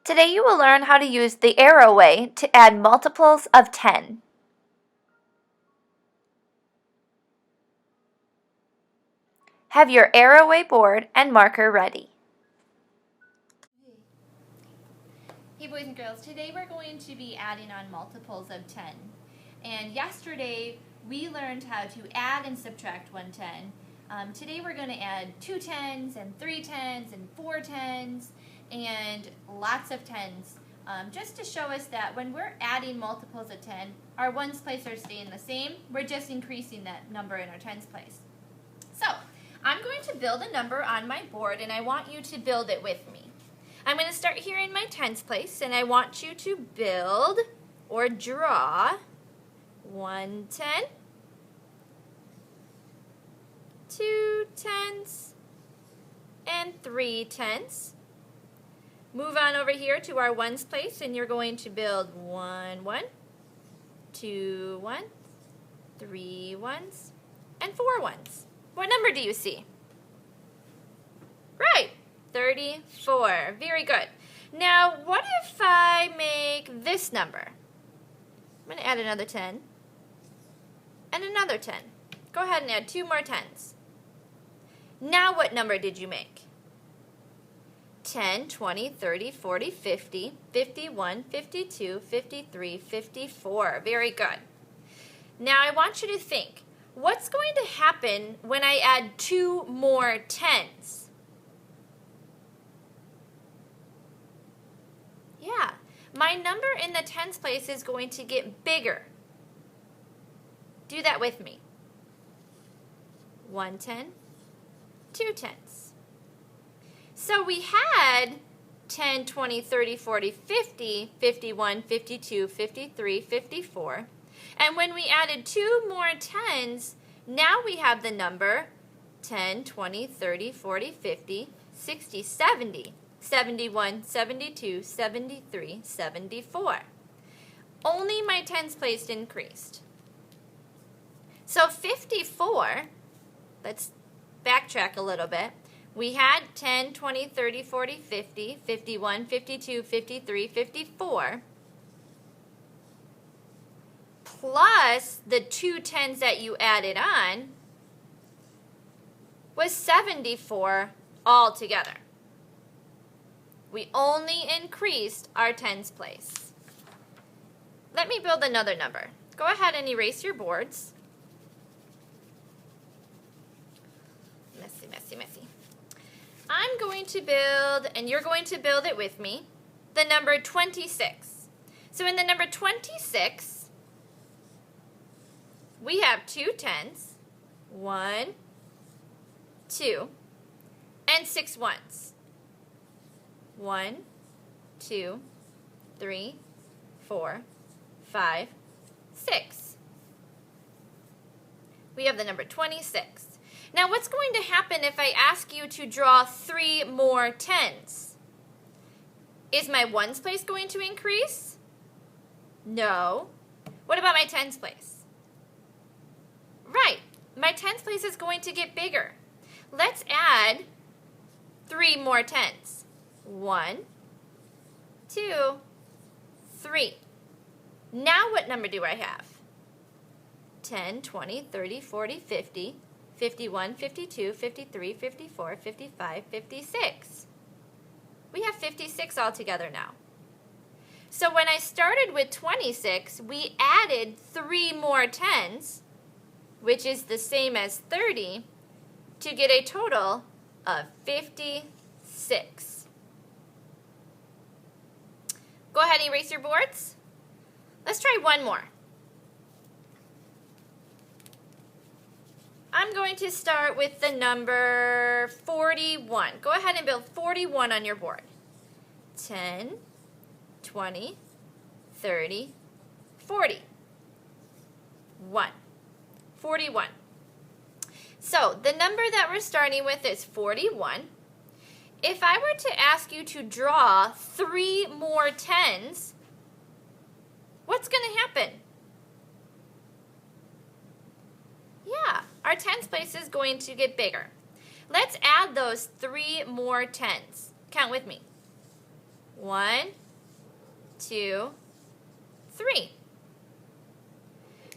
Today you will learn how to use the arrow way to add multiples of 10. Have your arrow way board and marker ready. Hey boys and girls, today we're going to be adding on multiples of 10. And yesterday we learned how to add and subtract 110. Today we're going to add 2 tens and 3 tens and 4 tens and lots of tens. Just to show us that when we're adding multiples of 10, our ones place are staying the same. We're just increasing that number in our tens place. So I'm going to build a number on my board and I want you to build it with me. I'm going to start here in my tens place and I want you to build or draw 110, 2 tens, and 3 tens. Move on over here to our ones place and you're going to build 1 1, 2 1s, 3 1s, and 4 1s. What number do you see? Right, 34. Very good. Now, what if I make this number? I'm going to add another 10 and another 10. Go ahead and add 2 more 10s. Now what number did you make? 10, 20, 30, 40, 50, 51, 52, 53, 54. Very good. Now I want you to think, what's going to happen when I add 2 more 10s? Yeah, my number in the tens place is going to get bigger. Do that with me. 1 10, 2 tens. So we had 10, 20, 30, 40, 50, 51, 52, 53, 54. And when we added 2 more 10s, now we have the number 10, 20, 30, 40, 50, 60, 70, 71, 72, 73, 74. Only my tens place increased. So 54, let's backtrack a little bit. We had 10, 20, 30, 40, 50, 51, 52, 53, 54, plus the 2 tens that you added on was 74 altogether. We only increased our tens place. Let me build another number. Go ahead and erase your boards. Messy, messy, messy. I'm going to build, and you're going to build it with me, the number 26. So in the number 26, we have 2 tens, 1, 2, and 6 ones. 1, 2, 3, 4, 5, 6. We have the number 26. Now what's going to happen if I ask you to draw 3 more tens? Is my ones place going to increase? No. What about my tens place? Right, my tens place is going to get bigger. Let's add 3 more tens. 1, 2, 3. Now what number do I have? 10, 20, 30, 40, 50, 51, 52, 53, 54, 55, 56. We have 56 altogether now. So when I started with 26, we added 3 more tens, which is the same as 30, to get a total of 56. Go ahead and erase your boards. Let's try one more. I'm going to start with the number 41. Go ahead and build 41 on your board. 10, 20, 30, 40. 1. 41. So the number that we're starting with is 41. If I were to ask you to draw 3 more tens, what's going to happen? Yeah, our tens place is going to get bigger. Let's add those 3 more tens. Count with me. 1, 2, 3.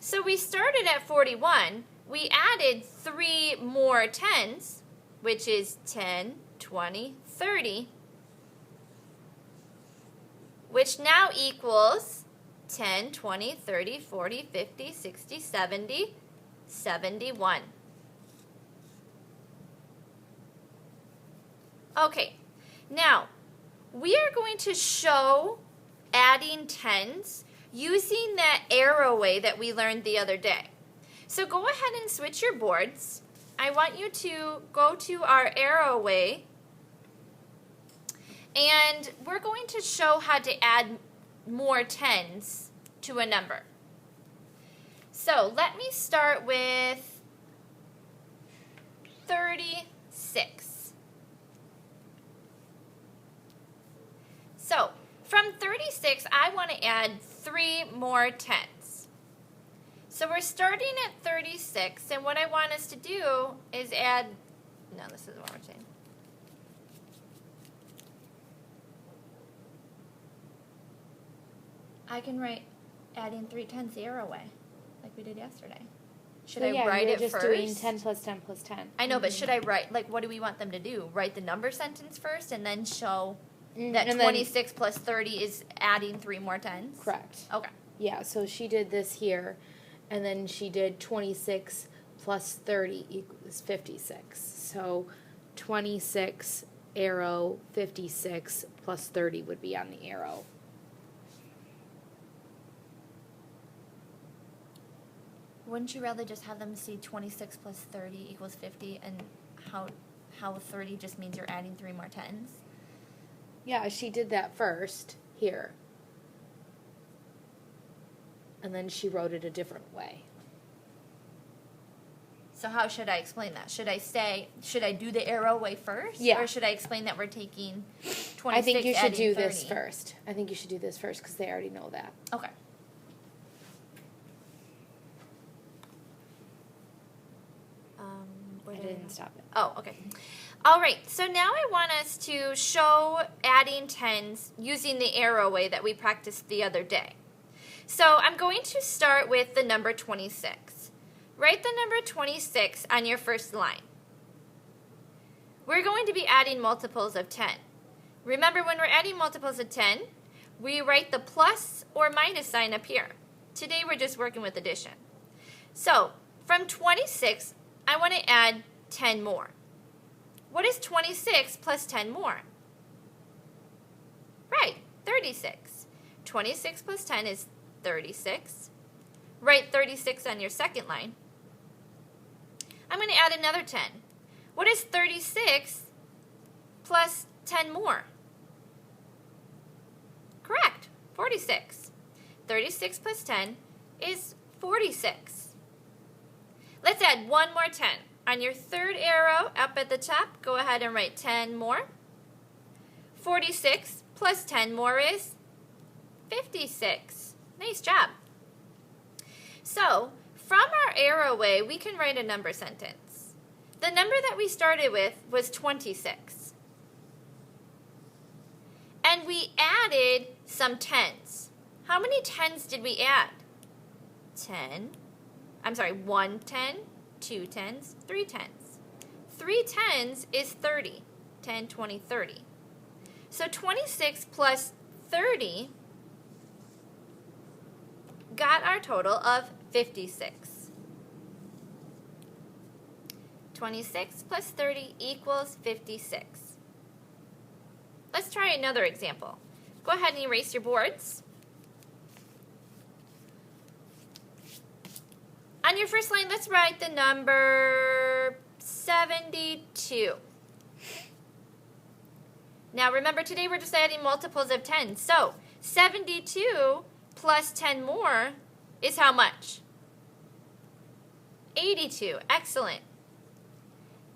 So we started at 41. We added 3 more 10s, which is 10, 20, 30, which now equals 10, 20, 30, 40, 50, 60, 70, 71. Okay, now we are going to show adding tens using that arrow way that we learned the other day. So go ahead and switch your boards. I want you to go to our arrow way, and we're going to show how to add more tens to a number. So let me start with 36. So from 36, I want to add 3 more tens. So we're starting at 36, and what I want us to do is add, no, this is what we're saying. I can write adding 3 tens the arrow way, like we did yesterday. Should I write it just first? doing 10 plus 10 plus 10. I know, but should I write, like, what do we want them to do? Write the number sentence first and then show that 26 plus 30 is adding 3 more tens? Correct. Okay. Yeah, so she did this here, and then she did 26 plus 30 equals 56. So 26 arrow 56 plus 30 would be on the arrow. Wouldn't you rather just have them see 26 plus 30 equals 50, and how 30 just means you're adding 3 more tens? Yeah, she did that first here. And then she wrote it a different way. So how should I explain that? Should I do the arrow way first? Yeah. Or should I explain that we're taking 26, I think you should adding do 30? this first. I think you should do this first because they already know that. Okay. I didn't stop it. Oh, okay. All right, so now I want us to show adding tens using the arrow way that we practiced the other day. So I'm going to start with the number 26. Write the number 26 on your first line. We're going to be adding multiples of 10. Remember, when we're adding multiples of 10, we write the plus or minus sign up here. Today we're just working with addition. So from 26, I want to add 10 more. What is 26 plus 10 more? Right, 36. 26 plus 10 is 36. Write 36 on your second line. I'm going to add another 10. What is 36 plus 10 more? Correct, 46. 36 plus 10 is 46. Let's add one more 10. On your third arrow up at the top, go ahead and write 10 more. 46 plus 10 more is 56. Nice job. So, from our arrow way, we can write a number sentence. The number that we started with was 26. And we added some tens. How many tens did we add? 1 10, 2 tens, 3 tens. 3 tens is 30. 10, 20, 30. So 26 plus 30 got our total of 56. 26 plus 30 equals 56. Let's try another example. Go ahead and erase your boards. On your first line, let's write the number 72. Now remember, today we're just adding multiples of 10. So 72 plus 10 more is how much? 82. Excellent.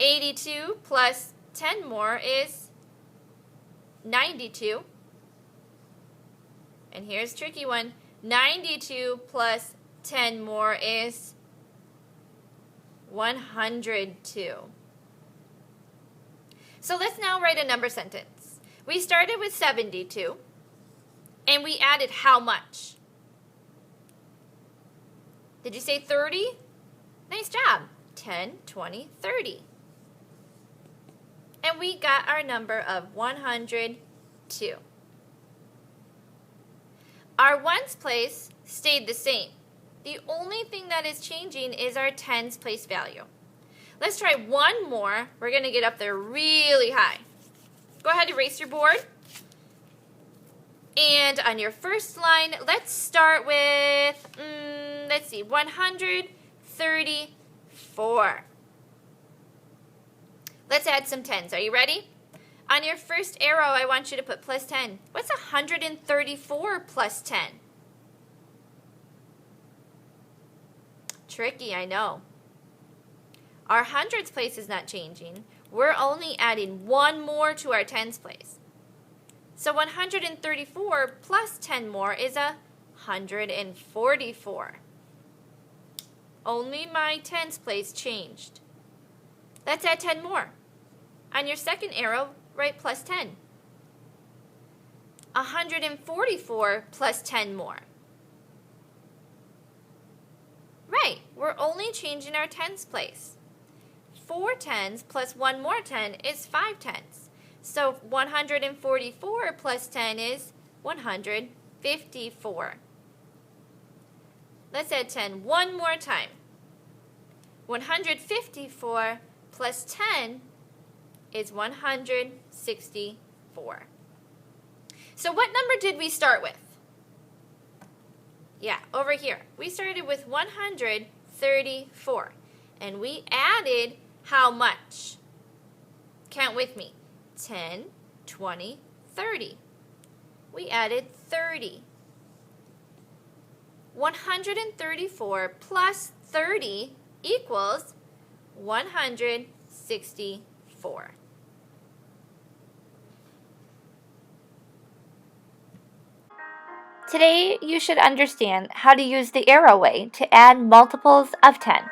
82 plus 10 more is 92. And here's a tricky one. 92 plus 10 more is 102. So let's now write a number sentence. We started with 72, and we added how much? Did you say 30? Nice job. 10, 20, 30. And we got our number of 102. Our ones place stayed the same. The only thing that is changing is our tens place value. Let's try one more. We're going to get up there really high. Go ahead, erase your board. And on your first line, let's start with, 134. Let's add some tens. Are you ready? On your first arrow, I want you to put plus 10. What's 134 plus 10? Tricky, I know. Our hundreds place is not changing. We're only adding one more to our tens place. So 134 plus 10 more is 144. Only my tens place changed. Let's add 10 more. On your second arrow, write plus 10. 144 plus 10 more. Right, we're only changing our tens place. 4 tens plus one more 10 is 5 tens. So 144 plus 10 is 154. Let's add 10 one more time. 154 plus 10 is 164. So what number did we start with? Yeah, over here. We started with 134. And we added how much? Count with me. 10, 20, 30. We added 30. 134 plus 30 equals 164. Today, you should understand how to use the arrow way to add multiples of 10.